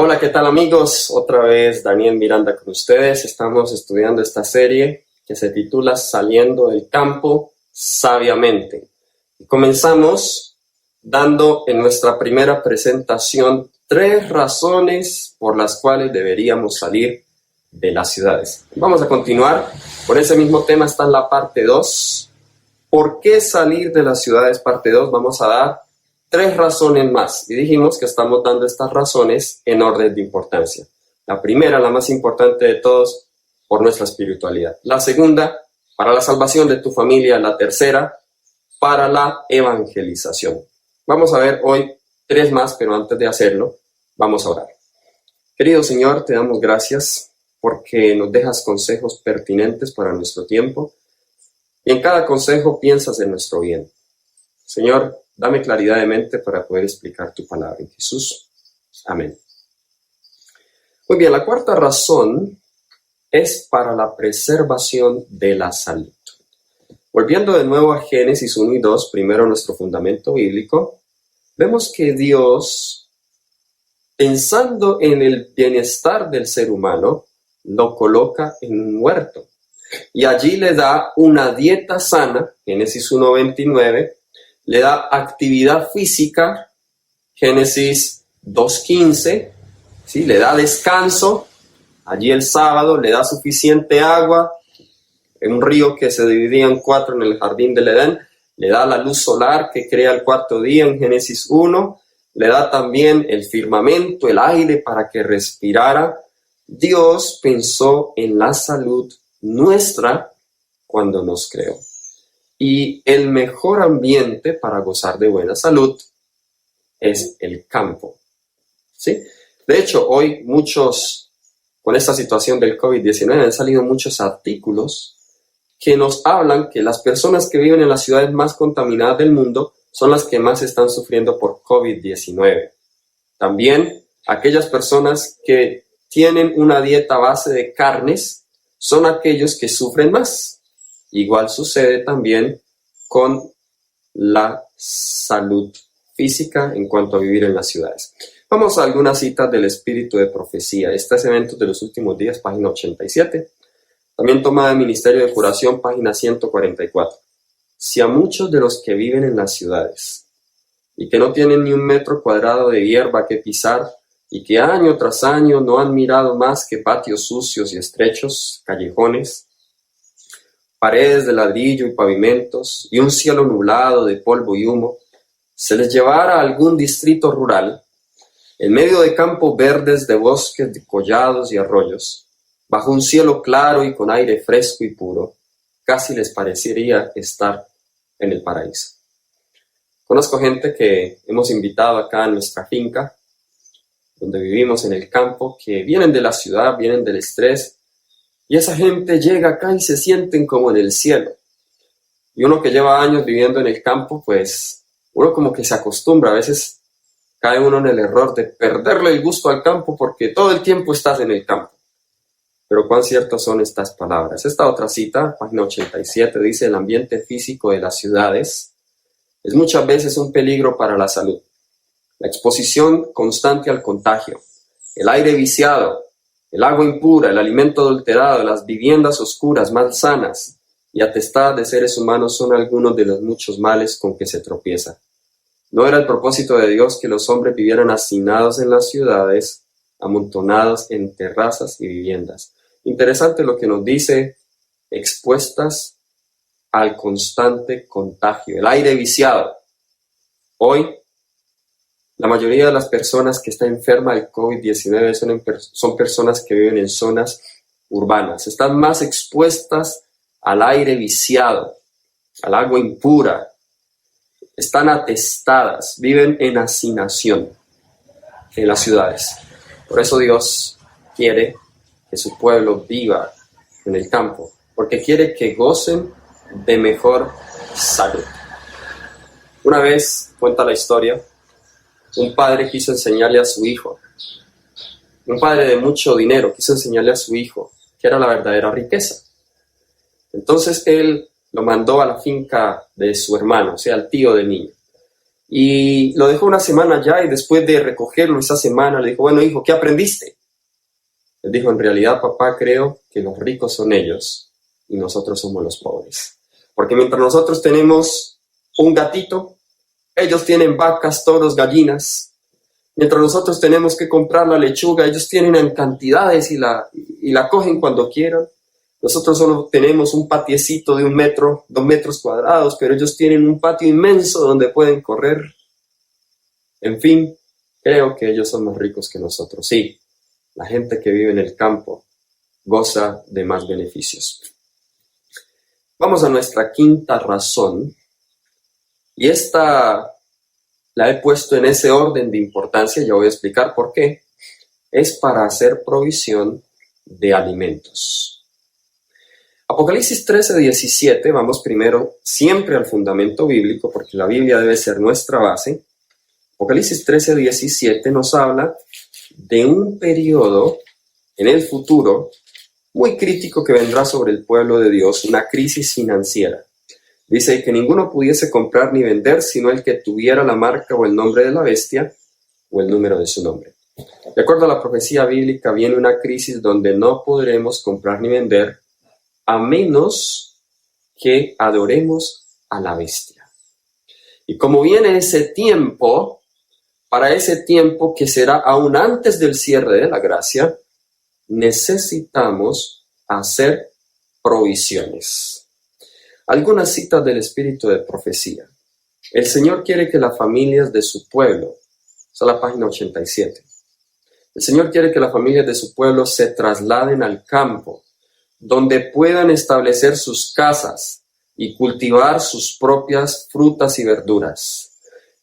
Hola, ¿qué tal amigos? Otra vez Daniel Miranda con ustedes. Estamos estudiando esta serie que se titula Saliendo del campo sabiamente. Y comenzamos dando en nuestra primera presentación 3 razones por las cuales deberíamos salir de las ciudades. Vamos a continuar con ese mismo tema, está en la parte 2. ¿Por qué salir de las ciudades? Parte 2, vamos a dar 3 razones más, y dijimos que estamos dando estas razones en orden de importancia. La primera, la más importante de todos, por nuestra espiritualidad. La segunda, para la salvación de tu familia. La tercera, para la evangelización. Vamos a ver hoy 3 más, pero antes de hacerlo, vamos a orar. Querido Señor, te damos gracias porque nos dejas consejos pertinentes para nuestro tiempo, y en cada consejo piensas en nuestro bien. Señor, dame claridad de mente para poder explicar tu palabra en Jesús. Amén. Muy bien, la cuarta razón es para la preservación de la salud. Volviendo de nuevo a Génesis 1 y 2, primero nuestro fundamento bíblico, vemos que Dios, pensando en el bienestar del ser humano, lo coloca en un huerto. Y allí le da una dieta sana, Génesis 1:29, le da actividad física, Génesis 2:15, ¿sí? Le da descanso, allí el sábado, le da suficiente agua, en un río que se dividía en 4 en el jardín del Edén, le da la luz solar que crea el 4º día en Génesis 1, le da también el firmamento, el aire para que respirara. Dios pensó en la salud nuestra cuando nos creó. Y el mejor ambiente para gozar de buena salud es el campo, ¿sí? De hecho, hoy con esta situación del COVID-19, han salido muchos artículos que nos hablan que las personas que viven en las ciudades más contaminadas del mundo son las que más están sufriendo por COVID-19. También aquellas personas que tienen una dieta a base de carnes son aquellos que sufren más. Igual sucede también con la salud física en cuanto a vivir en las ciudades. Vamos a algunas citas del Espíritu de Profecía. Este es Eventos de los Últimos Días, página 87. También tomada del Ministerio de Curación, página 144. Si a muchos de los que viven en las ciudades y que no tienen ni 1 metro cuadrado de hierba que pisar y que año tras año no han mirado más que patios sucios y estrechos, callejones, paredes de ladrillo y pavimentos, y un cielo nublado de polvo y humo, se les llevara a algún distrito rural, en medio de campos verdes, de bosques, de collados y arroyos, bajo un cielo claro y con aire fresco y puro, casi les parecería estar en el paraíso. Conozco gente que hemos invitado acá a nuestra finca, donde vivimos en el campo, que vienen de la ciudad, vienen del estrés, y esa gente llega acá y se sienten como en el cielo. Y uno que lleva años viviendo en el campo, pues uno como que se acostumbra. A veces cae uno en el error de perderle el gusto al campo porque todo el tiempo estás en el campo. Pero cuán ciertas son estas palabras. Esta otra cita, página 87, dice: el ambiente físico de las ciudades es muchas veces un peligro para la salud. La exposición constante al contagio, el aire viciado, el agua impura, el alimento adulterado, las viviendas oscuras, malsanas y atestadas de seres humanos son algunos de los muchos males con que se tropieza. No era el propósito de Dios que los hombres vivieran hacinados en las ciudades, amontonados en terrazas y viviendas. Interesante lo que nos dice: expuestas al constante contagio, el aire viciado. Hoy, la mayoría de las personas que están enfermas del COVID-19 son personas que viven en zonas urbanas. Están más expuestas al aire viciado, al agua impura. Están atestadas, viven en hacinación en las ciudades. Por eso Dios quiere que su pueblo viva en el campo, porque quiere que gocen de mejor salud. Una vez, cuenta la historia, un padre quiso enseñarle a su hijo, un padre de mucho dinero quiso enseñarle a su hijo qué era la verdadera riqueza. Entonces él lo mandó a la finca de su hermano, o sea, al tío del niño. Y lo dejó una semana ya, y después de recogerlo esa semana le dijo, bueno hijo, ¿qué aprendiste? Él dijo, en realidad papá, creo que los ricos son ellos y nosotros somos los pobres. Porque mientras nosotros tenemos un gatito, ellos tienen vacas, toros, gallinas. Mientras nosotros tenemos que comprar la lechuga, ellos tienen en cantidades y la cogen cuando quieran. Nosotros solo tenemos un patiecito de 1 metro, 2 metros cuadrados, pero ellos tienen un patio inmenso donde pueden correr. En fin, creo que ellos son más ricos que nosotros. Sí, la gente que vive en el campo goza de más beneficios. Vamos a nuestra quinta razón, y esta la he puesto en ese orden de importancia, ya voy a explicar por qué. Es para hacer provisión de alimentos. Apocalipsis 13:17, vamos primero siempre al fundamento bíblico, porque la Biblia debe ser nuestra base. Apocalipsis 13:17 nos habla de un periodo en el futuro muy crítico que vendrá sobre el pueblo de Dios, una crisis financiera. Dice que ninguno pudiese comprar ni vender sino el que tuviera la marca o el nombre de la bestia o el número de su nombre. De acuerdo a la profecía bíblica, viene una crisis donde no podremos comprar ni vender a menos que adoremos a la bestia. Y como viene ese tiempo, para ese tiempo que será aún antes del cierre de la gracia, necesitamos hacer provisiones. Algunas citas del espíritu de profecía. El Señor quiere que las familias de su pueblo, esa es la página 87. El Señor quiere que las familias de su pueblo se trasladen al campo, donde puedan establecer sus casas y cultivar sus propias frutas y verduras,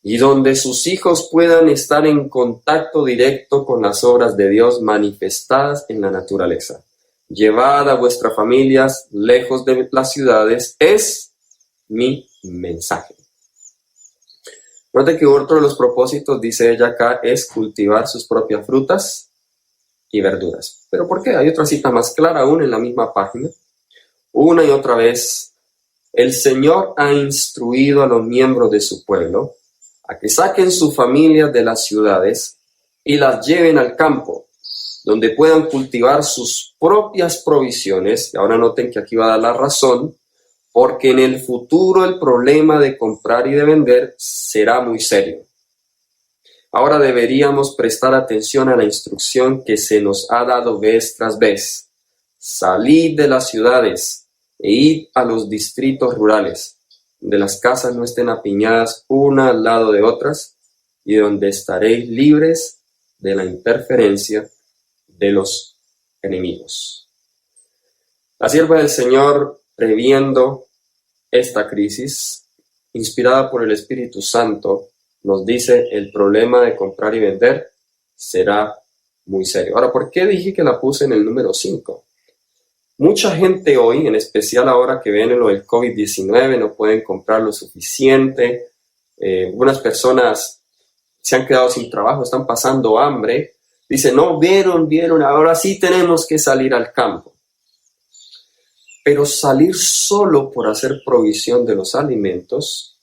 y donde sus hijos puedan estar en contacto directo con las obras de Dios manifestadas en la naturaleza. Llevad a vuestras familias lejos de las ciudades, es mi mensaje. Note que otro de los propósitos, dice ella acá, es cultivar sus propias frutas y verduras. ¿Pero por qué? Hay otra cita más clara aún en la misma página. Una y otra vez, el Señor ha instruido a los miembros de su pueblo a que saquen sus familias de las ciudades y las lleven al campo, donde puedan cultivar sus propias provisiones. Y ahora noten que aquí va a dar la razón, porque en el futuro el problema de comprar y de vender será muy serio. Ahora deberíamos prestar atención a la instrucción que se nos ha dado vez tras vez. Salid de las ciudades e id a los distritos rurales, donde las casas no estén apiñadas una al lado de otras y donde estaréis libres de la interferencia de los enemigos. La sierva del Señor, previendo esta crisis, inspirada por el Espíritu Santo, nos dice el problema de comprar y vender será muy serio. Ahora, ¿por qué dije que la puse en el número 5? Mucha gente hoy, en especial ahora que ven lo del COVID-19, no pueden comprar lo suficiente. Algunas personas se han quedado sin trabajo, están pasando hambre. Dicen, no, vieron, ahora sí tenemos que salir al campo. Pero salir solo por hacer provisión de los alimentos,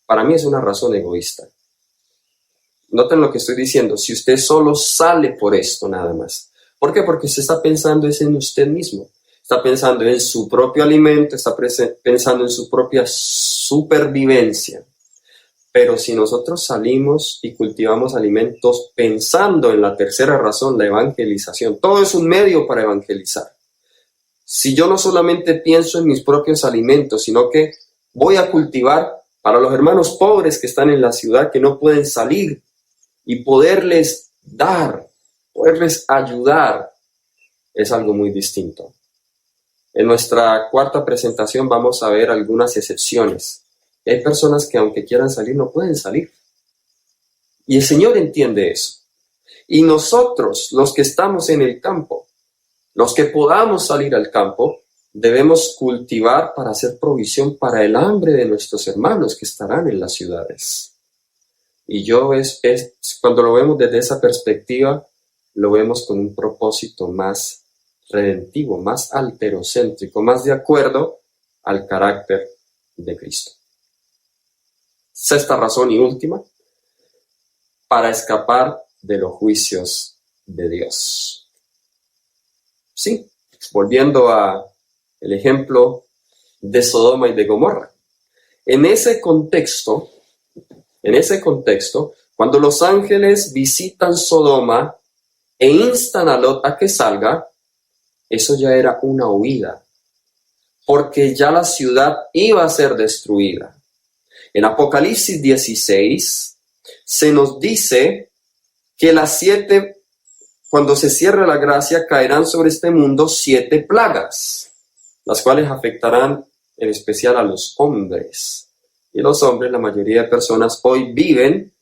para mí es una razón egoísta. Noten lo que estoy diciendo, si usted solo sale por esto nada más. ¿Por qué? Porque se está pensando es en usted mismo. Está pensando en su propio alimento, está pensando en su propia supervivencia. Pero si nosotros salimos y cultivamos alimentos pensando en la tercera razón, la evangelización, todo es un medio para evangelizar. Si yo no solamente pienso en mis propios alimentos, sino que voy a cultivar para los hermanos pobres que están en la ciudad, que no pueden salir, y poderles dar, poderles ayudar, es algo muy distinto. En nuestra cuarta presentación vamos a ver algunas excepciones. Hay personas que aunque quieran salir, no pueden salir. Y el Señor entiende eso. Y nosotros, los que estamos en el campo, los que podamos salir al campo, debemos cultivar para hacer provisión para el hambre de nuestros hermanos que estarán en las ciudades. Y cuando lo vemos desde esa perspectiva, lo vemos con un propósito más redentivo, más alterocéntrico, más de acuerdo al carácter de Cristo. Sexta razón y última, para escapar de los juicios de Dios. Sí, volviendo a el ejemplo de Sodoma y de Gomorra. En ese contexto, cuando los ángeles visitan Sodoma e instan a Lot a que salga, eso ya era una huida, porque ya la ciudad iba a ser destruida. En Apocalipsis 16 se nos dice que cuando se cierre la gracia, caerán sobre este mundo 7 plagas, las cuales afectarán en especial a los hombres. Y los hombres, la mayoría de personas hoy viven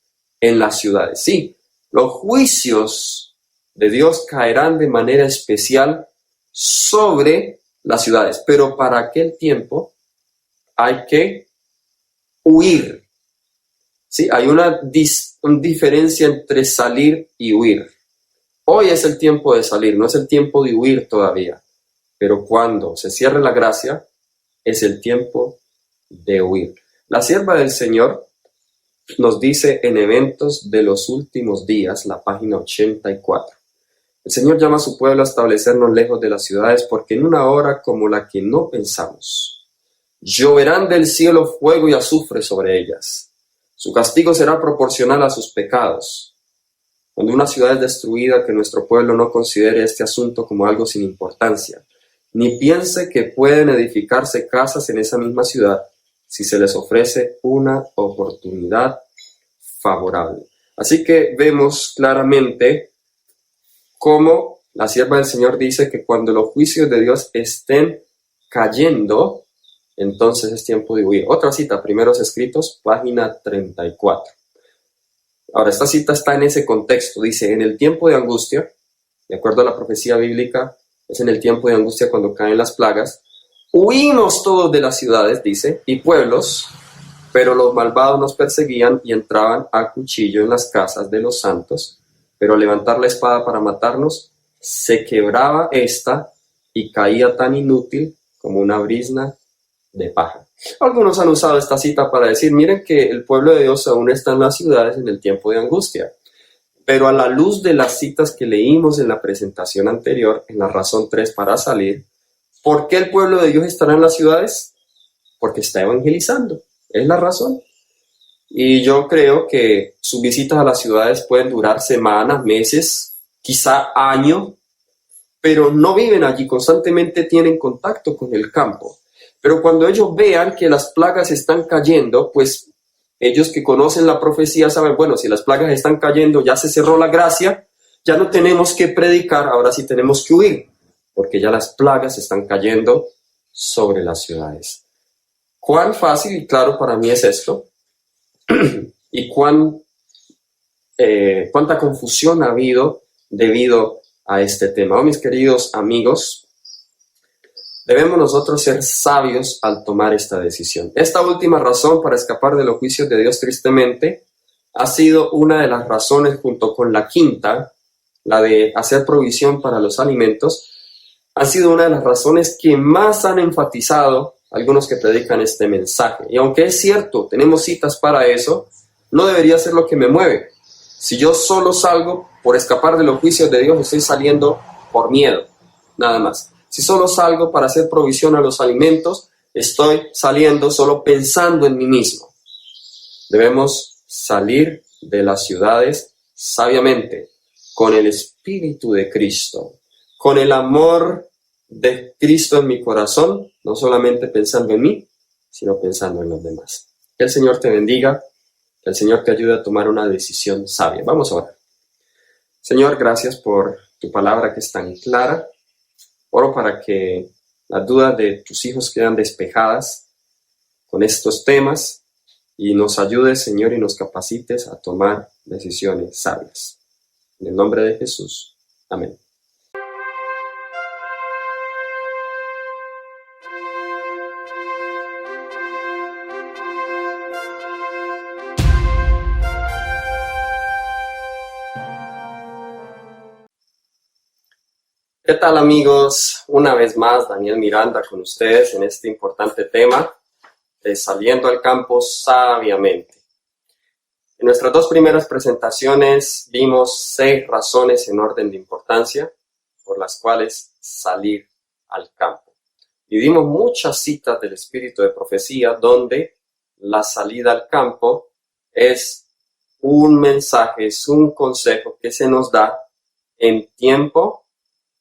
en las ciudades. Sí, los juicios de Dios caerán de manera especial sobre las ciudades, pero para aquel tiempo hay que huir. Sí, hay una diferencia entre salir y huir. Hoy es el tiempo de salir, no es el tiempo de huir todavía. Pero cuando se cierre la gracia, es el tiempo de huir. La sierva del Señor nos dice en Eventos de los Últimos Días, la página 84. El Señor llama a su pueblo a establecernos lejos de las ciudades, porque en una hora como la que no pensamos, lloverán del cielo fuego y azufre sobre ellas. Su castigo será proporcional a sus pecados. Cuando una ciudad es destruida, que nuestro pueblo no considere este asunto como algo sin importancia, ni piense que pueden edificarse casas en esa misma ciudad si se les ofrece una oportunidad favorable. Así que vemos claramente cómo la sierva del Señor dice que cuando los juicios de Dios estén cayendo, entonces es tiempo de huir. Otra cita, Primeros Escritos, página 34. Ahora, esta cita está en ese contexto. Dice, en el tiempo de angustia, de acuerdo a la profecía bíblica, es en el tiempo de angustia cuando caen las plagas, huimos todos de las ciudades, dice, y pueblos, pero los malvados nos perseguían y entraban a cuchillo en las casas de los santos, pero al levantar la espada para matarnos, se quebraba esta y caía tan inútil como una brizna de paja. Algunos han usado esta cita para decir, miren que el pueblo de Dios aún está en las ciudades en el tiempo de angustia. Pero a la luz de las citas que leímos en la presentación anterior, en la razón 3 para salir, ¿por qué el pueblo de Dios estará en las ciudades? Porque está evangelizando, es la razón. Y yo creo que sus visitas a las ciudades pueden durar semanas, meses, quizá años, pero no viven allí, constantemente tienen contacto con el campo. Pero cuando ellos vean que las plagas están cayendo, pues ellos que conocen la profecía saben, bueno, si las plagas están cayendo, ya se cerró la gracia, ya no tenemos que predicar, ahora sí tenemos que huir, porque ya las plagas están cayendo sobre las ciudades. Cuán fácil y claro para mí es esto, y cuánta confusión ha habido debido a este tema. Oh, mis queridos amigos, debemos nosotros ser sabios al tomar esta decisión. Esta última razón para escapar de los juicios de Dios, tristemente, ha sido una de las razones, junto con la quinta, la de hacer provisión para los alimentos, ha sido una de las razones que más han enfatizado algunos que predican este mensaje. Y aunque es cierto, tenemos citas para eso, no debería ser lo que me mueve. Si yo solo salgo por escapar de los juicios de Dios, estoy saliendo por miedo, nada más. Si solo salgo para hacer provisión a los alimentos, estoy saliendo solo pensando en mí mismo. Debemos salir de las ciudades sabiamente, con el Espíritu de Cristo, con el amor de Cristo en mi corazón, no solamente pensando en mí, sino pensando en los demás. Que el Señor te bendiga, que el Señor te ayude a tomar una decisión sabia. Vamos a orar. Señor, gracias por tu palabra que es tan clara. Oro para que las dudas de tus hijos quedan despejadas con estos temas y nos ayudes, Señor, y nos capacites a tomar decisiones sabias. En el nombre de Jesús. Amén. ¿Qué tal, amigos? Una vez más, Daniel Miranda con ustedes en este importante tema de saliendo al campo sabiamente. En nuestras dos primeras presentaciones vimos 6 razones en orden de importancia por las cuales salir al campo. Y dimos muchas citas del espíritu de profecía donde la salida al campo es un mensaje, es un consejo que se nos da en tiempo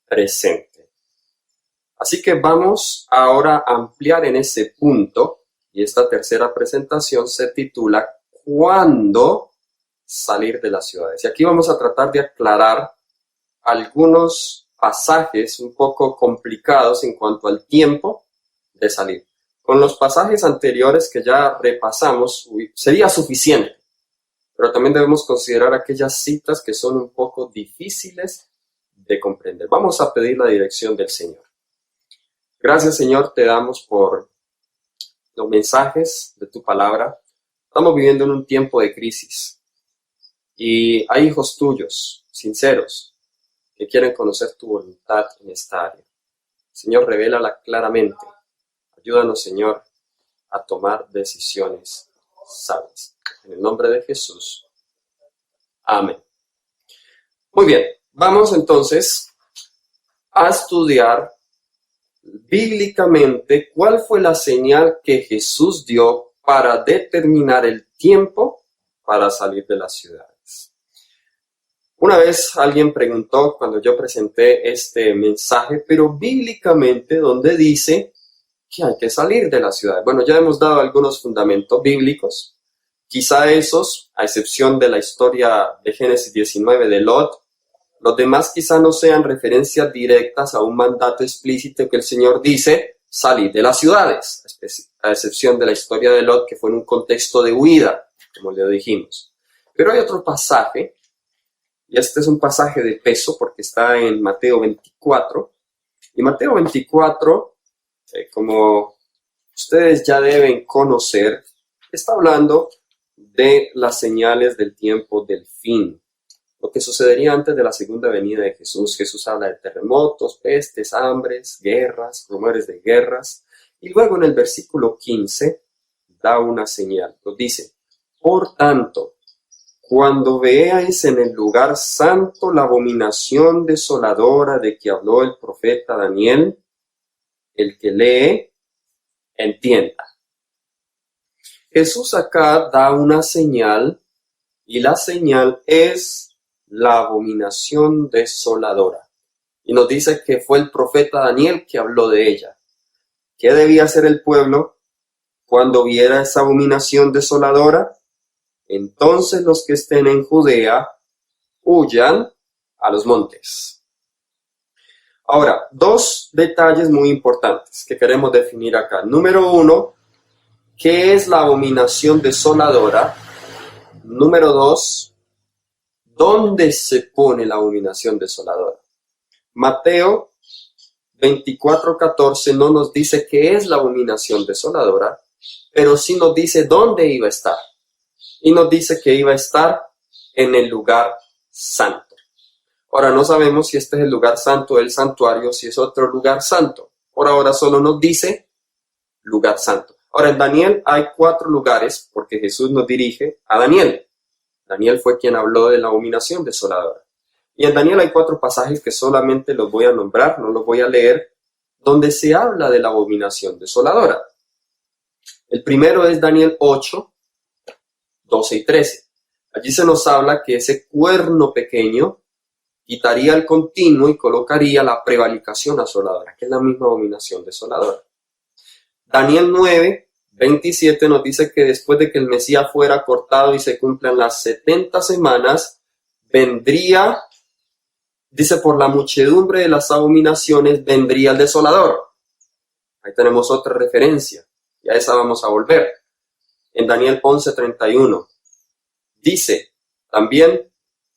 presente. Así que vamos ahora a ampliar en ese punto, y esta tercera presentación se titula ¿Cuándo salir de las ciudades? Y aquí vamos a tratar de aclarar algunos pasajes un poco complicados en cuanto al tiempo de salir. Con los pasajes anteriores que ya repasamos sería suficiente, pero también debemos considerar aquellas citas que son un poco difíciles de comprender. Vamos a pedir la dirección del Señor. Gracias, Señor, te damos por los mensajes de tu palabra. Estamos viviendo en un tiempo de crisis y hay hijos tuyos, sinceros, que quieren conocer tu voluntad en esta área. Señor, revélala claramente. Ayúdanos, Señor, a tomar decisiones sabias. En el nombre de Jesús. Amén. Muy bien, vamos entonces a estudiar bíblicamente cuál fue la señal que Jesús dio para determinar el tiempo para salir de las ciudades. Una vez alguien preguntó cuando yo presenté este mensaje, pero bíblicamente, ¿dónde dice que hay que salir de la ciudad? Bueno, ya hemos dado algunos fundamentos bíblicos. Quizá esos, a excepción de la historia de Génesis 19 de Lot, los demás quizá no sean referencias directas a un mandato explícito que el Señor dice, salir de las ciudades, a excepción de la historia de Lot, que fue en un contexto de huida, como le dijimos. Pero hay otro pasaje, y este es un pasaje de peso porque está en Mateo 24, y Mateo 24, como ustedes ya deben conocer, está hablando de las señales del tiempo del fin, lo que sucedería antes de la segunda venida de Jesús. Jesús habla de terremotos, pestes, hambres, guerras, rumores de guerras, y luego en el versículo 15 da una señal, nos dice, por tanto, cuando veáis en el lugar santo la abominación desoladora de que habló el profeta Daniel, el que lee, entienda. Jesús acá da una señal, y la señal es la abominación desoladora. Y nos dice que fue el profeta Daniel que habló de ella. ¿Qué debía hacer el pueblo cuando viera esa abominación desoladora? Entonces los que estén en Judea huyan a los montes. Ahora, 2 detalles muy importantes que queremos definir acá. Número 1, ¿qué es la abominación desoladora? Número 2, ¿dónde se pone la abominación desoladora? Mateo 24:14 no nos dice qué es la abominación desoladora, pero sí nos dice dónde iba a estar. Y nos dice que iba a estar en el lugar santo. Ahora no sabemos si este es el lugar santo del santuario, si es otro lugar santo. Por ahora solo nos dice lugar santo. Ahora en Daniel hay 4 lugares porque Jesús nos dirige a Daniel. Daniel fue quien habló de la abominación desoladora. Y en Daniel hay 4 pasajes que solamente los voy a nombrar, no los voy a leer, donde se habla de la abominación desoladora. El primero es Daniel 8, 12 y 13. Allí se nos habla que ese cuerno pequeño quitaría el continuo y colocaría la prevaricación asoladora, que es la misma abominación desoladora. Daniel 9, 27 nos dice que después de que el Mesías fuera cortado y se cumplan las 70 semanas, vendría, dice, por la muchedumbre de las abominaciones vendría el desolador. Ahí tenemos otra referencia, y a esa vamos a volver. En Daniel 11, 31, dice también,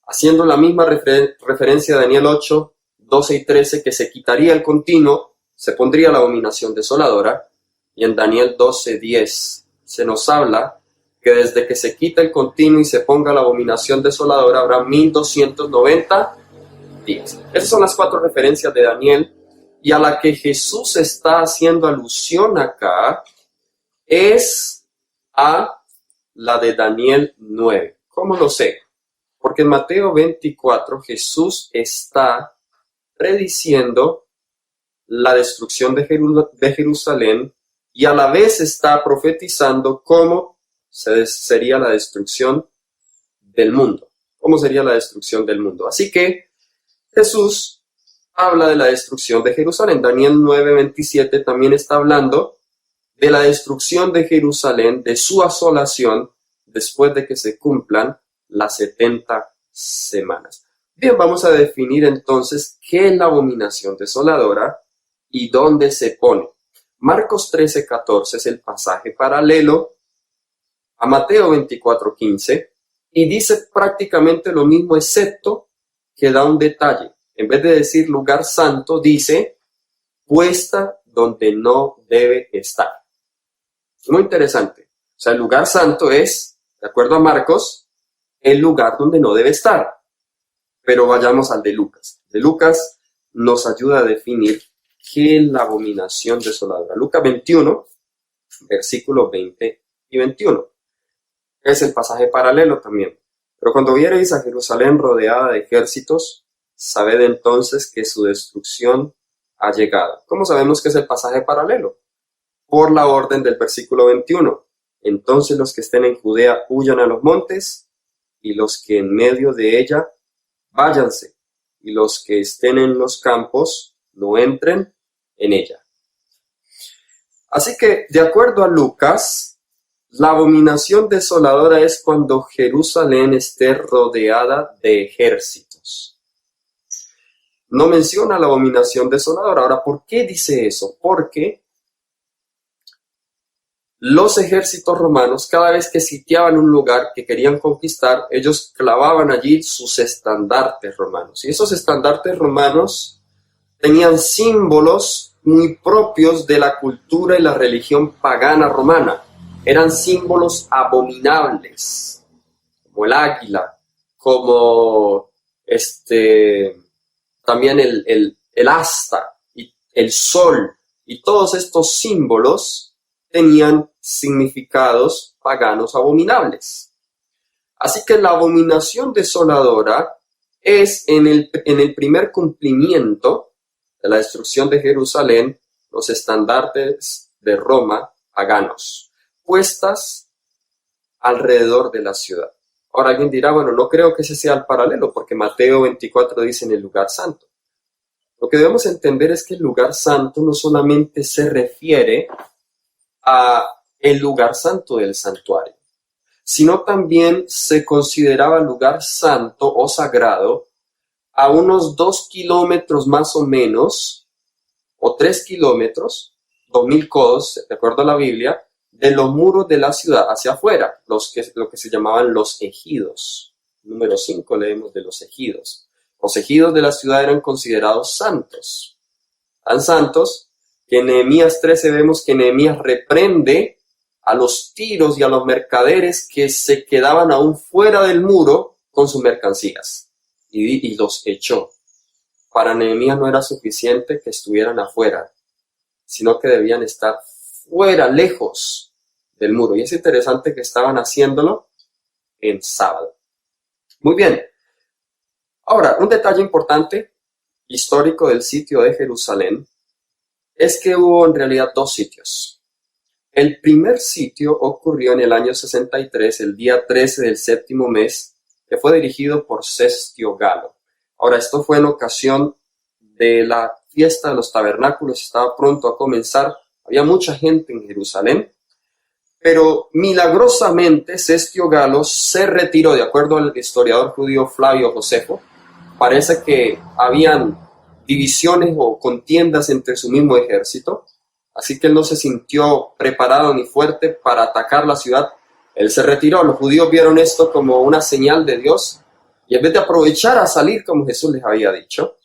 haciendo la misma referencia a Daniel 8, 12 y 13, que se quitaría el continuo, se pondría la abominación desoladora. Y en Daniel 12, 10 se nos habla que desde que se quita el continuo y se ponga la abominación desoladora habrá 1290 días. Esas son las 4 referencias de Daniel, y a la que Jesús está haciendo alusión acá es a la de Daniel 9. ¿Cómo lo sé? Porque en Mateo 24 Jesús está prediciendo la destrucción de Jerusalén y a la vez está profetizando cómo sería la destrucción del mundo. ¿Cómo sería la destrucción del mundo? Así que Jesús habla de la destrucción de Jerusalén. Daniel 9:27 también está hablando de la destrucción de Jerusalén, de su asolación, después de que se cumplan las 70 semanas. Bien, vamos a definir entonces qué es la abominación desoladora y dónde se pone. Marcos 13:14 es el pasaje paralelo a Mateo 24:15 y dice prácticamente lo mismo, excepto que da un detalle. En vez de decir lugar santo, dice puesta donde no debe estar. Muy interesante. O sea, el lugar santo es, de acuerdo a Marcos, el lugar donde no debe estar. Pero vayamos al de Lucas. De Lucas nos ayuda a definir qué es la abominación desoladora. Lucas 21, versículos 20 y 21. Es el pasaje paralelo también. Pero cuando viereis a Jerusalén rodeada de ejércitos, sabed entonces que su destrucción ha llegado. ¿Cómo sabemos que es el pasaje paralelo? Por la orden del versículo 21. Entonces los que estén en Judea huyan a los montes, y los que en medio de ella váyanse, y los que estén en los campos no entren en ella. Así que, de acuerdo a Lucas, la abominación desoladora es cuando Jerusalén esté rodeada de ejércitos. No menciona la abominación desoladora. Ahora, ¿por qué dice eso? Porque los ejércitos romanos, cada vez que sitiaban un lugar que querían conquistar, ellos clavaban allí sus estandartes romanos. Y esos estandartes romanos tenían símbolos muy propios de la cultura y la religión pagana romana. Eran símbolos abominables, como el águila, como también el asta y el sol. Y todos estos símbolos tenían significados paganos abominables. Así que la abominación desoladora es en el primer cumplimiento de la destrucción de Jerusalén, los estandartes de Roma paganos, puestas alrededor de la ciudad. Ahora alguien dirá, bueno, no creo que ese sea el paralelo, porque Mateo 24 dice en el lugar santo. Lo que debemos entender es que el lugar santo no solamente se refiere a el lugar santo del santuario, sino también se consideraba lugar santo o sagrado a unos 2 kilómetros más o menos, o 3 kilómetros, 2000 codos, de acuerdo a la Biblia, de los muros de la ciudad hacia afuera, lo que se llamaban los ejidos. Número 5 leemos de los ejidos. Los ejidos de la ciudad eran considerados santos, tan santos que en Nehemías 13 vemos que Nehemías reprende a los tiros y a los mercaderes que se quedaban aún fuera del muro con sus mercancías y los echó. Para Nehemías no era suficiente que estuvieran afuera, sino que debían estar fuera, lejos del muro. Y es interesante que estaban haciéndolo en sábado. Muy bien. Ahora, un detalle importante histórico del sitio de Jerusalén es que hubo en realidad 2 sitios. El primer sitio ocurrió en el año 63, el día 13 del 7º mes, que fue dirigido por Cestio Galo. Ahora, esto fue en ocasión de la fiesta de los tabernáculos, estaba pronto a comenzar, había mucha gente en Jerusalén, pero milagrosamente Cestio Galo se retiró, de acuerdo al historiador judío Flavio Josefo. Parece que habían divisiones o contiendas entre su mismo ejército, así que él no se sintió preparado ni fuerte para atacar la ciudad. Él se retiró. Los judíos vieron esto como una señal de Dios y en vez de aprovechar a salir como Jesús les había dicho,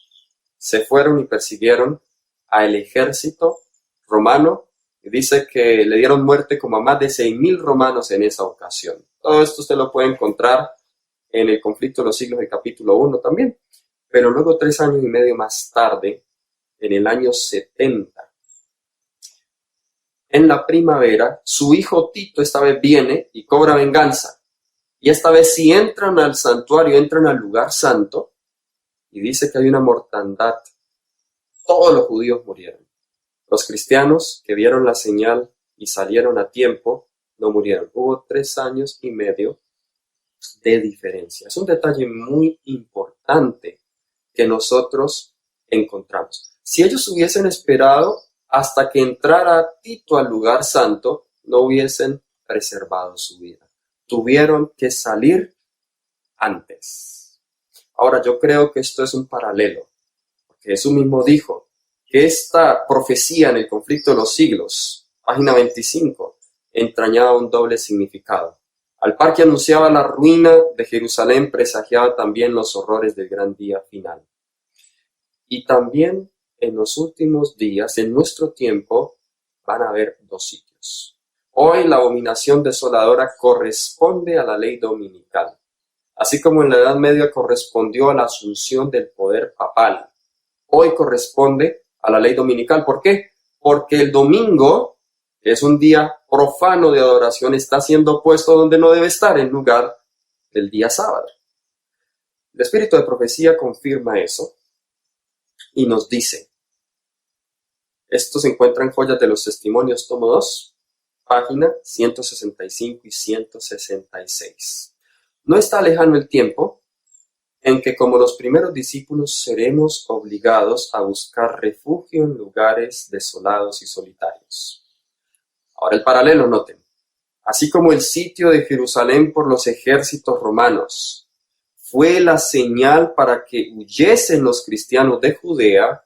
se fueron y persiguieron al ejército romano, y dice que le dieron muerte como a más de 6,000 romanos en esa ocasión. Todo esto usted lo puede encontrar en el conflicto de los siglos del capítulo 1 también. Pero luego 3 años y medio más tarde, en el año 70, en la primavera, su hijo Tito esta vez viene y cobra venganza. Y esta vez si entran al santuario, entran al lugar santo, y dice que hay una mortandad. Todos los judíos murieron. Los cristianos que vieron la señal y salieron a tiempo, no murieron. Hubo 3 años y medio de diferencia. Es un detalle muy importante que nosotros encontramos. Si ellos hubiesen esperado hasta que entrara Tito al lugar santo, no hubiesen preservado su vida. Tuvieron que salir antes. Ahora, yo creo que esto es un paralelo, porque Jesús mismo dijo que esta profecía en el conflicto de los siglos, página 25, entrañaba un doble significado. Al par que anunciaba la ruina de Jerusalén, presagiaba también los horrores del gran día final. Y también en los últimos días, en nuestro tiempo, van a haber 2 sitios. Hoy la abominación desoladora corresponde a la ley dominical, así como en la Edad Media correspondió a la asunción del poder papal. Hoy corresponde a la ley dominical. ¿Por qué? Porque el domingo, que es un día profano de adoración, está siendo puesto donde no debe estar, en lugar del día sábado. El espíritu de profecía confirma eso y nos dice, esto se encuentra en Joyas de los Testimonios, tomo 2, página 165 y 166. No está lejano el tiempo en que, como los primeros discípulos, seremos obligados a buscar refugio en lugares desolados y solitarios. Ahora el paralelo, noten. Así como el sitio de Jerusalén por los ejércitos romanos fue la señal para que huyesen los cristianos de Judea,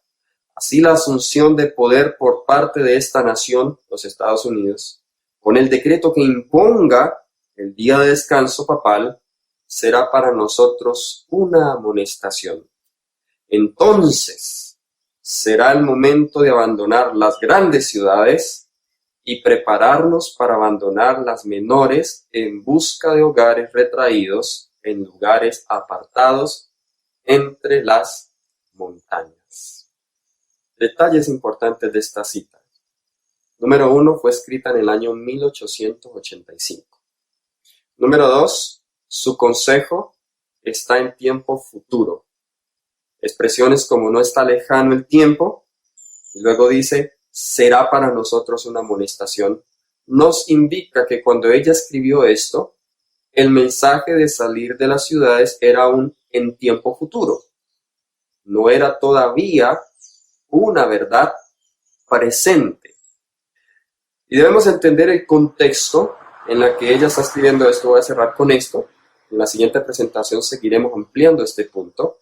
así la asunción de poder por parte de esta nación, los Estados Unidos, con el decreto que imponga el día de descanso papal, será para nosotros una amonestación. Entonces, será el momento de abandonar las grandes ciudades y prepararnos para abandonar las menores en busca de hogares retraídos en lugares apartados entre las montañas. Detalles importantes de esta cita. Número 1, fue escrita en el año 1885. Número 2, su consejo está en tiempo futuro. Expresiones como no está lejano el tiempo, y luego dice, será para nosotros una amonestación, nos indica que cuando ella escribió esto, el mensaje de salir de las ciudades era aún en tiempo futuro. No era todavía una verdad presente. Y debemos entender el contexto en la que ella está escribiendo esto. Voy a cerrar con esto. En la siguiente presentación seguiremos ampliando este punto.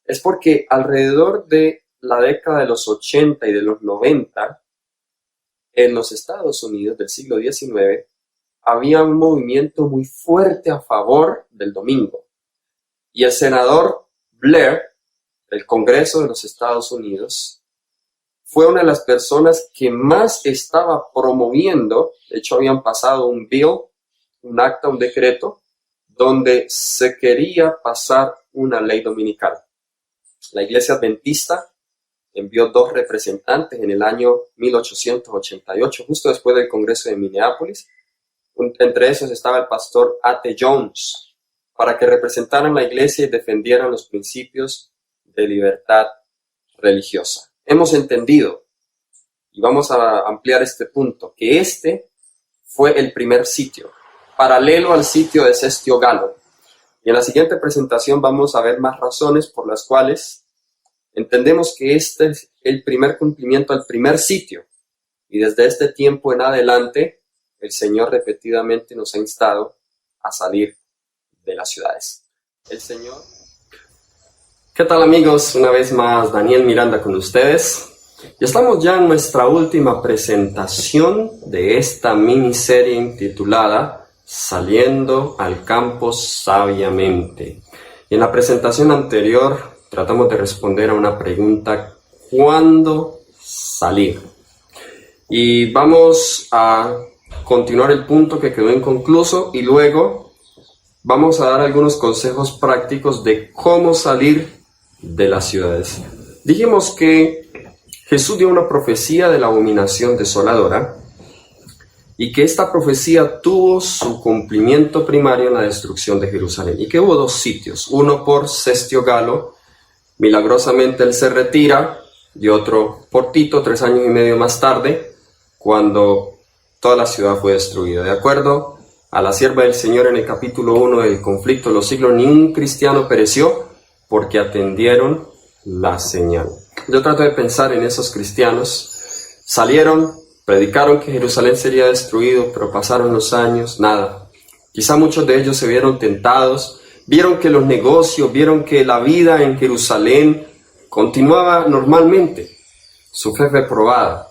Es porque alrededor de la década de los 80 y de los 90, en los Estados Unidos del siglo XIX, había un movimiento muy fuerte a favor del domingo. Y el senador Blair, del Congreso de los Estados Unidos, fue una de las personas que más estaba promoviendo, de hecho habían pasado un bill, un acta, un decreto, donde se quería pasar una ley dominical. La Iglesia Adventista envió 2 representantes en el año 1888, justo después del Congreso de Minneapolis. Entre esos estaba el pastor A.T. Jones, para que representaran la iglesia y defendieran los principios de libertad religiosa. Hemos entendido, y vamos a ampliar este punto, que este fue el primer sitio, paralelo al sitio de Cestio Galo. Y en la siguiente presentación vamos a ver más razones por las cuales entendemos que este es el primer cumplimiento al primer sitio. Y desde este tiempo en adelante, el Señor repetidamente nos ha instado a salir de las ciudades. El Señor... ¿Qué tal, amigos? Una vez más, Daniel Miranda con ustedes. Y estamos ya en nuestra última presentación de esta miniserie intitulada Saliendo al campo sabiamente. Y en la presentación anterior tratamos de responder a una pregunta: ¿cuándo salir? Y vamos a continuar el punto que quedó inconcluso y luego vamos a dar algunos consejos prácticos de cómo salir de las ciudades. Dijimos que Jesús dio una profecía de la abominación desoladora y que esta profecía tuvo su cumplimiento primario en la destrucción de Jerusalén, y que hubo dos sitios, uno por Cestio Galo, milagrosamente él se retira, y otro por Tito, 3 años y medio más tarde, cuando toda la ciudad fue destruida. De acuerdo a la sierva del Señor en el capítulo 1 del conflicto de los siglos, ni un cristiano pereció porque atendieron la señal. Yo trato de pensar en esos cristianos. Salieron, predicaron que Jerusalén sería destruido, pero pasaron los años, nada. Quizá muchos de ellos se vieron tentados, vieron que los negocios, vieron que la vida en Jerusalén continuaba normalmente. Su fe fue probada,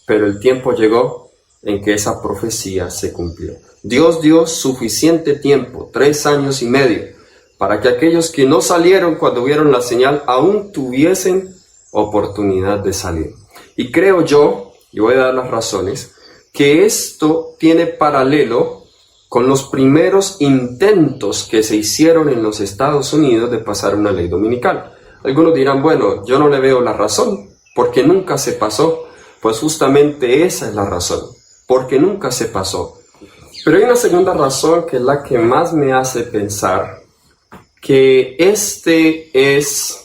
pero el tiempo llegó en que esa profecía se cumplió. Dios dio suficiente tiempo, 3 años y medio, para que aquellos que no salieron cuando vieron la señal aún tuviesen oportunidad de salir. Y creo yo, y voy a dar las razones, que esto tiene paralelo con los primeros intentos que se hicieron en los Estados Unidos de pasar una ley dominical. Algunos dirán, bueno, yo no le veo la razón, porque nunca se pasó. Pues justamente esa es la razón, porque nunca se pasó. Pero hay una segunda razón que es la que más me hace pensar que este es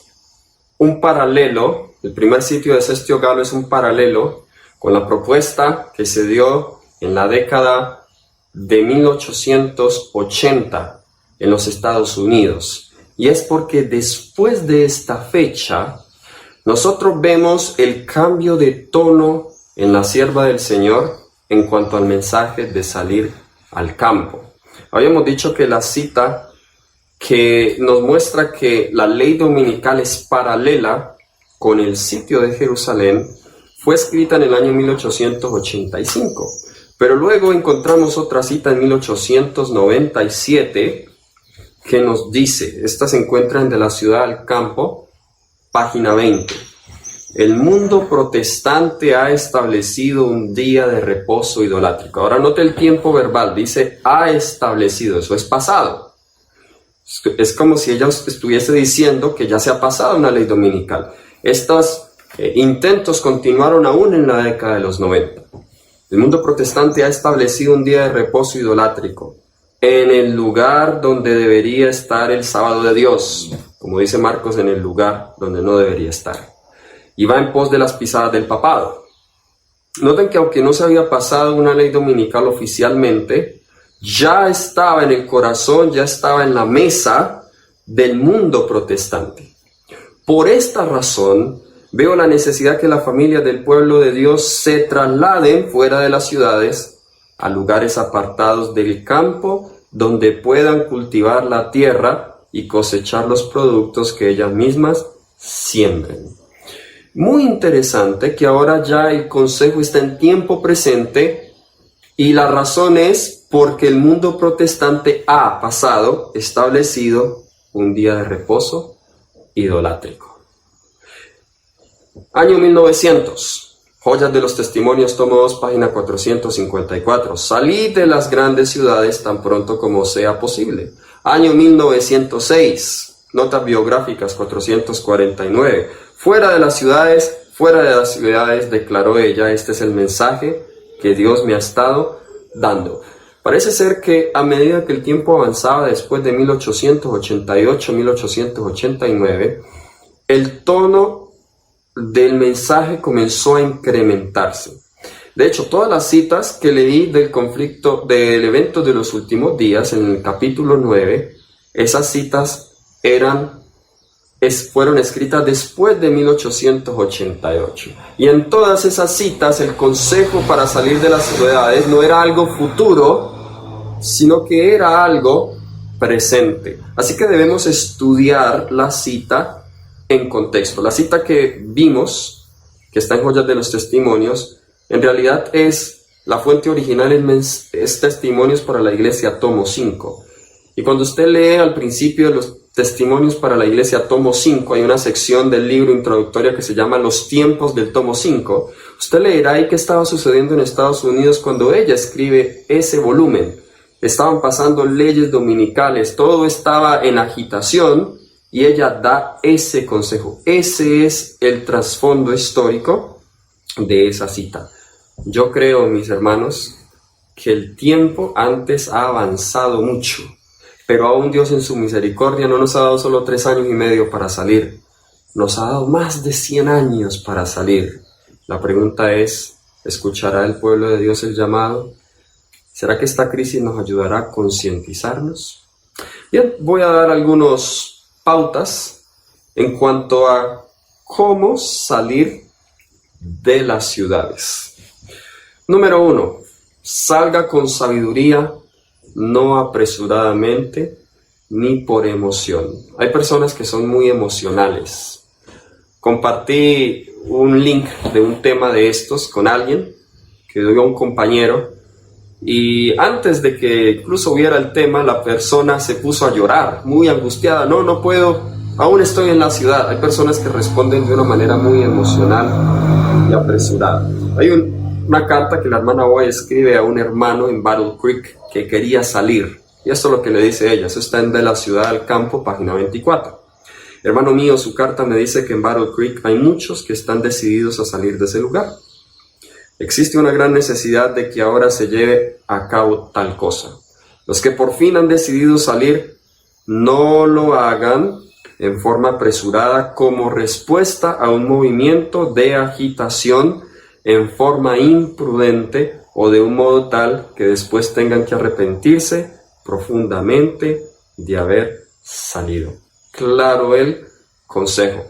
un paralelo, el primer sitio de Cestio Galo es un paralelo con la propuesta que se dio en la década de 1880 en los Estados Unidos. Y es porque después de esta fecha, nosotros vemos el cambio de tono en la sierva del Señor en cuanto al mensaje de salir al campo. Habíamos dicho que la cita que nos muestra que la ley dominical es paralela con el sitio de Jerusalén fue escrita en el año 1885. Pero luego encontramos otra cita en 1897 que nos dice, esta se encuentra en De la ciudad al campo, página 20. El mundo protestante ha establecido un día de reposo idolátrico. Ahora note el tiempo verbal, dice ha establecido, eso es pasado. Es como si ella estuviese diciendo que ya se ha pasado una ley dominical. Estos intentos continuaron aún en la década de los 90. El mundo protestante ha establecido un día de reposo idolátrico en el lugar donde debería estar el sábado de Dios, como dice Marcos, en el lugar donde no debería estar. Y va en pos de las pisadas del papado. Noten que aunque no se había pasado una ley dominical oficialmente, ya estaba en el corazón, ya estaba en la mesa del mundo protestante. Por esta razón, veo la necesidad que las familias del pueblo de Dios se trasladen fuera de las ciudades a lugares apartados del campo donde puedan cultivar la tierra y cosechar los productos que ellas mismas siembren. Muy interesante que ahora ya el consejo está en tiempo presente y la razón es porque el mundo protestante ha establecido un día de reposo idolátrico. Año 1900, Joyas de los Testimonios, tomo 2, página 454. Salid de las grandes ciudades tan pronto como sea posible. Año 1906, notas biográficas 449. Fuera de las ciudades, declaró ella, este es el mensaje que Dios me ha estado dando. Parece ser que a medida que el tiempo avanzaba después de 1888, 1889, el tono del mensaje comenzó a incrementarse. De hecho, todas las citas que leí del conflicto, del evento de los últimos días, en el capítulo 9, esas citas fueron escritas después de 1888. Y en todas esas citas, el consejo para salir de las ciudades no era algo futuro, sino que era algo presente. Así que debemos estudiar la cita en contexto. La cita que vimos, que está en Joyas de los Testimonios, en realidad la fuente original es Testimonios para la Iglesia, tomo 5. Y cuando usted lee al principio de los Testimonios para la Iglesia, tomo 5, hay una sección del libro introductoria que se llama Los tiempos del tomo 5. Usted leerá ahí qué estaba sucediendo en Estados Unidos cuando ella escribe ese volumen. Estaban pasando leyes dominicales, todo estaba en agitación y ella da ese consejo. Ese es el trasfondo histórico de esa cita. Yo creo, mis hermanos, que el tiempo antes ha avanzado mucho, pero aún Dios en su misericordia no nos ha dado solo 3 años y medio para salir, nos ha dado más de 100 años para salir. La pregunta es, ¿escuchará el pueblo de Dios el llamado? ¿Será que esta crisis nos ayudará a concientizarnos? Bien, voy a dar algunas pautas en cuanto a cómo salir de las ciudades. Número 1, salga con sabiduría, no apresuradamente ni por emoción. Hay personas que son muy emocionales. Compartí un link de un tema de estos con alguien que dio a un compañero, y antes de que incluso viera el tema, la persona se puso a llorar, muy angustiada. No puedo, aún estoy en la ciudad. Hay personas que responden de una manera muy emocional y apresurada. Hay una carta que la hermana Boy escribe a un hermano en Battle Creek que quería salir, y esto es lo que le dice ella. Eso está en De la Ciudad al Campo, página 24. Hermano mío, su carta me dice que en Battle Creek hay muchos que están decididos a salir de ese lugar. Existe una gran necesidad de que ahora se lleve a cabo tal cosa. Los que por fin han decidido salir, no lo hagan en forma apresurada como respuesta a un movimiento de agitación en forma imprudente o de un modo tal que después tengan que arrepentirse profundamente de haber salido. Claro el consejo.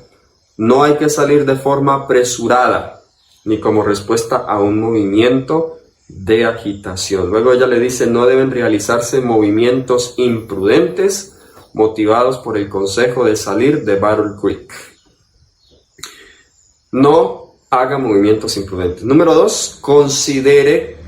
No hay que salir de forma apresurada ni como respuesta a un movimiento de agitación. Luego ella le dice, no deben realizarse movimientos imprudentes motivados por el consejo de salir de Battle Creek. No haga movimientos imprudentes. Número 2, considere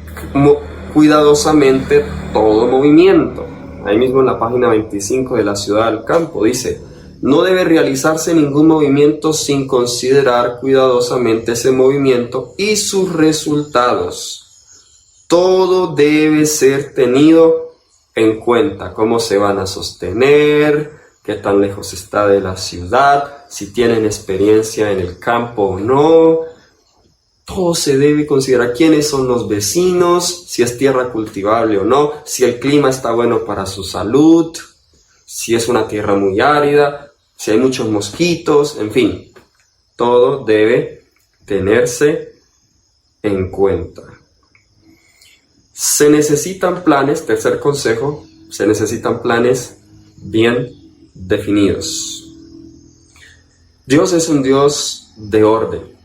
cuidadosamente todo movimiento. Ahí mismo en la página 25 de La Ciudad al Campo dice, no debe realizarse ningún movimiento sin considerar cuidadosamente ese movimiento y sus resultados. Todo debe ser tenido en cuenta, cómo se van a sostener, qué tan lejos está de la ciudad, si tienen experiencia en el campo o no. Todo se debe considerar, quiénes son los vecinos, si es tierra cultivable o no, si el clima está bueno para su salud, si es una tierra muy árida, si hay muchos mosquitos, en fin, todo debe tenerse en cuenta. Se necesitan planes, tercer consejo, se necesitan planes bien definidos. Dios es un Dios de orden.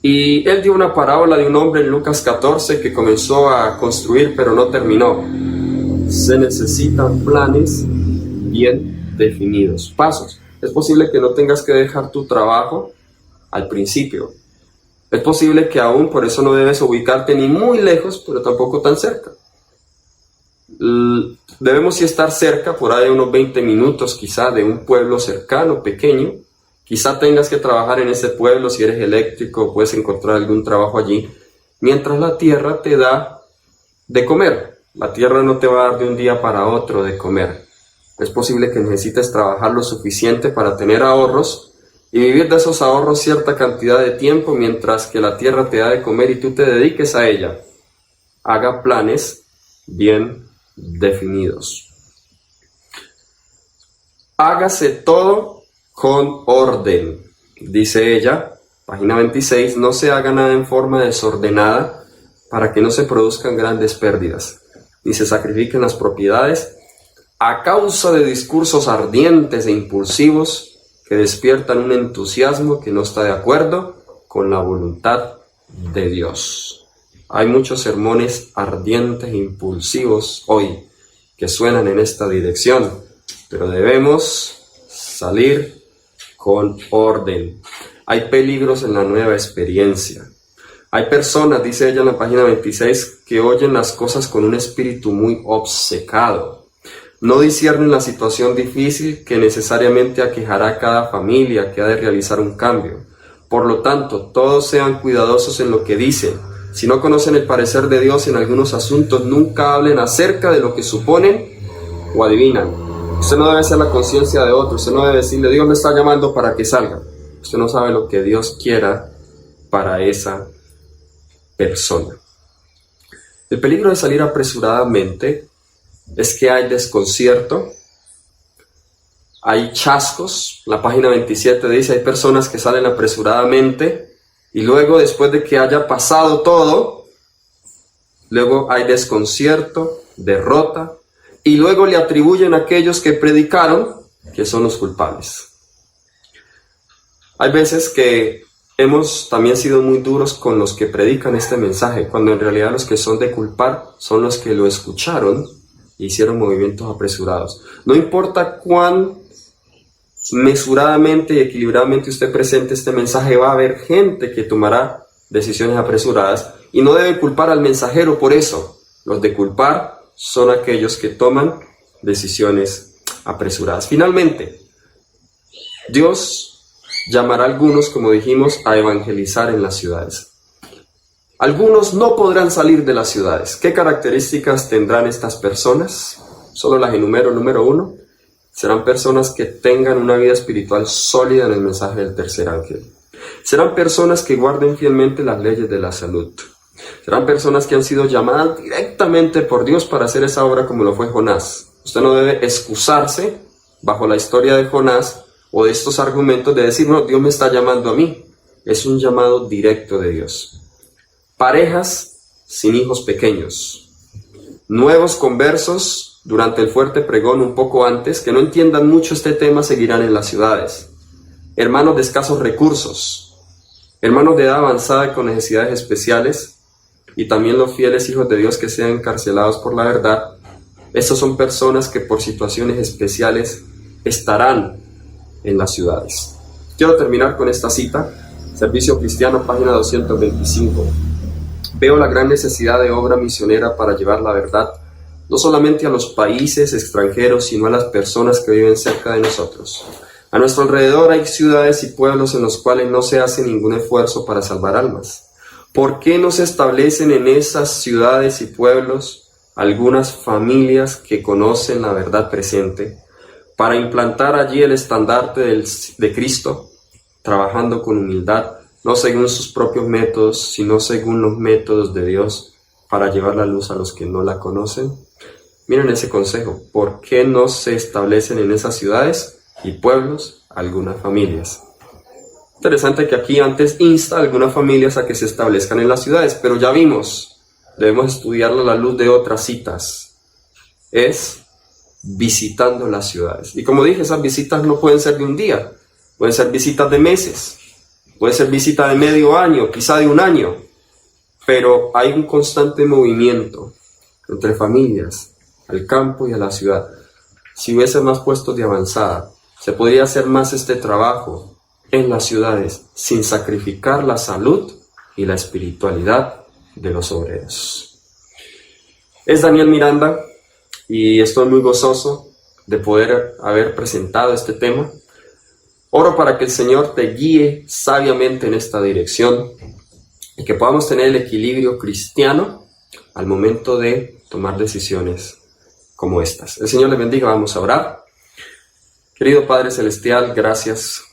Y Él dio una parábola de un hombre en Lucas 14 que comenzó a construir pero no terminó. Se necesitan planes bien definidos, pasos. Es posible que no tengas que dejar tu trabajo al principio. Es posible que aún por eso no debes ubicarte ni muy lejos, pero tampoco tan cerca. Debemos sí estar cerca, por ahí unos 20 minutos quizá de un pueblo cercano, pequeño. Quizá tengas que trabajar en ese pueblo, si eres eléctrico, puedes encontrar algún trabajo allí. Mientras la tierra te da de comer. La tierra no te va a dar de un día para otro de comer. Es posible que necesites trabajar lo suficiente para tener ahorros y vivir de esos ahorros cierta cantidad de tiempo mientras que la tierra te da de comer y tú te dediques a ella. Haga planes bien definidos. Hágase todo con orden, dice ella, página 26, no se haga nada en forma desordenada para que no se produzcan grandes pérdidas, ni se sacrifiquen las propiedades a causa de discursos ardientes e impulsivos que despiertan un entusiasmo que no está de acuerdo con la voluntad de Dios. Hay muchos sermones ardientes e impulsivos hoy que suenan en esta dirección, pero debemos salir con orden. Hay peligros en la nueva experiencia. Hay personas, dice ella en la página 26, que oyen las cosas con un espíritu muy obcecado. No disciernen la situación difícil que necesariamente aquejará a cada familia que ha de realizar un cambio. Por lo tanto, todos sean cuidadosos en lo que dicen. Si no conocen el parecer de Dios en algunos asuntos, nunca hablen acerca de lo que suponen o adivinan. Usted no debe ser la conciencia de otro. Usted no debe decirle, Dios me está llamando para que salga. Usted no sabe lo que Dios quiera para esa persona. El peligro de salir apresuradamente es que hay desconcierto, hay chascos. La página 27 dice, hay personas que salen apresuradamente y luego, después de que haya pasado todo, luego hay desconcierto, derrota, y luego le atribuyen a aquellos que predicaron que son los culpables. Hay veces que hemos también sido muy duros con los que predican este mensaje, cuando en realidad los que son de culpar son los que lo escucharon e hicieron movimientos apresurados. No importa cuán mesuradamente y equilibradamente usted presente este mensaje, va a haber gente que tomará decisiones apresuradas y no debe culpar al mensajero por eso. Los de culpar son aquellos que toman decisiones apresuradas. Finalmente, Dios llamará a algunos, como dijimos, a evangelizar en las ciudades. Algunos no podrán salir de las ciudades. ¿Qué características tendrán estas personas? Solo las enumero. Número 1, serán personas que tengan una vida espiritual sólida en el mensaje del tercer ángel. Serán personas que guarden fielmente las leyes de la salud. Serán personas que han sido llamadas directamente por Dios para hacer esa obra como lo fue Jonás. Usted no debe excusarse bajo la historia de Jonás o de estos argumentos de decir, no, Dios me está llamando a mí. Es un llamado directo de Dios. Parejas sin hijos pequeños. Nuevos conversos durante el fuerte pregón un poco antes, que no entiendan mucho este tema, seguirán en las ciudades. Hermanos de escasos recursos. Hermanos de edad avanzada con necesidades especiales. Y también los fieles hijos de Dios que sean encarcelados por la verdad. Estas son personas que por situaciones especiales estarán en las ciudades. Quiero terminar con esta cita, Servicio Cristiano, página 225. Veo la gran necesidad de obra misionera para llevar la verdad, no solamente a los países extranjeros, sino a las personas que viven cerca de nosotros. A nuestro alrededor hay ciudades y pueblos en los cuales no se hace ningún esfuerzo para salvar almas. ¿Por qué no se establecen en esas ciudades y pueblos algunas familias que conocen la verdad presente para implantar allí el estandarte de Cristo, trabajando con humildad, no según sus propios métodos, sino según los métodos de Dios, para llevar la luz a los que no la conocen? Miren ese consejo. ¿Por qué no se establecen en esas ciudades y pueblos algunas familias? Interesante que aquí antes insta a algunas familias a que se establezcan en las ciudades, pero ya vimos, debemos estudiarlo a la luz de otras citas. Es visitando las ciudades. Y como dije, esas visitas no pueden ser de un día, pueden ser visitas de meses, puede ser visita de medio año, quizá de un año, pero hay un constante movimiento entre familias, al campo y a la ciudad. Si hubiese más puestos de avanzada, se podría hacer más este trabajo en las ciudades sin sacrificar la salud y la espiritualidad de los obreros. Es Daniel Miranda y estoy muy gozoso de poder haber presentado este tema. Oro para que el Señor te guíe sabiamente en esta dirección y que podamos tener el equilibrio cristiano al momento de tomar decisiones como estas. El Señor le bendiga. Vamos a orar. Querido Padre Celestial, gracias,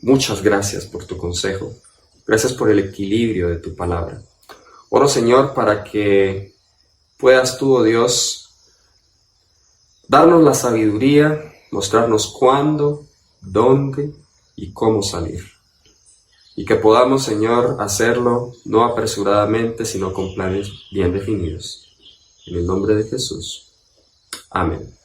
muchas gracias por tu consejo. Gracias por el equilibrio de tu palabra. Oro, Señor, para que puedas tú, oh Dios, darnos la sabiduría, mostrarnos cuándo, dónde y cómo salir. Y que podamos, Señor, hacerlo no apresuradamente, sino con planes bien definidos. En el nombre de Jesús. Amén.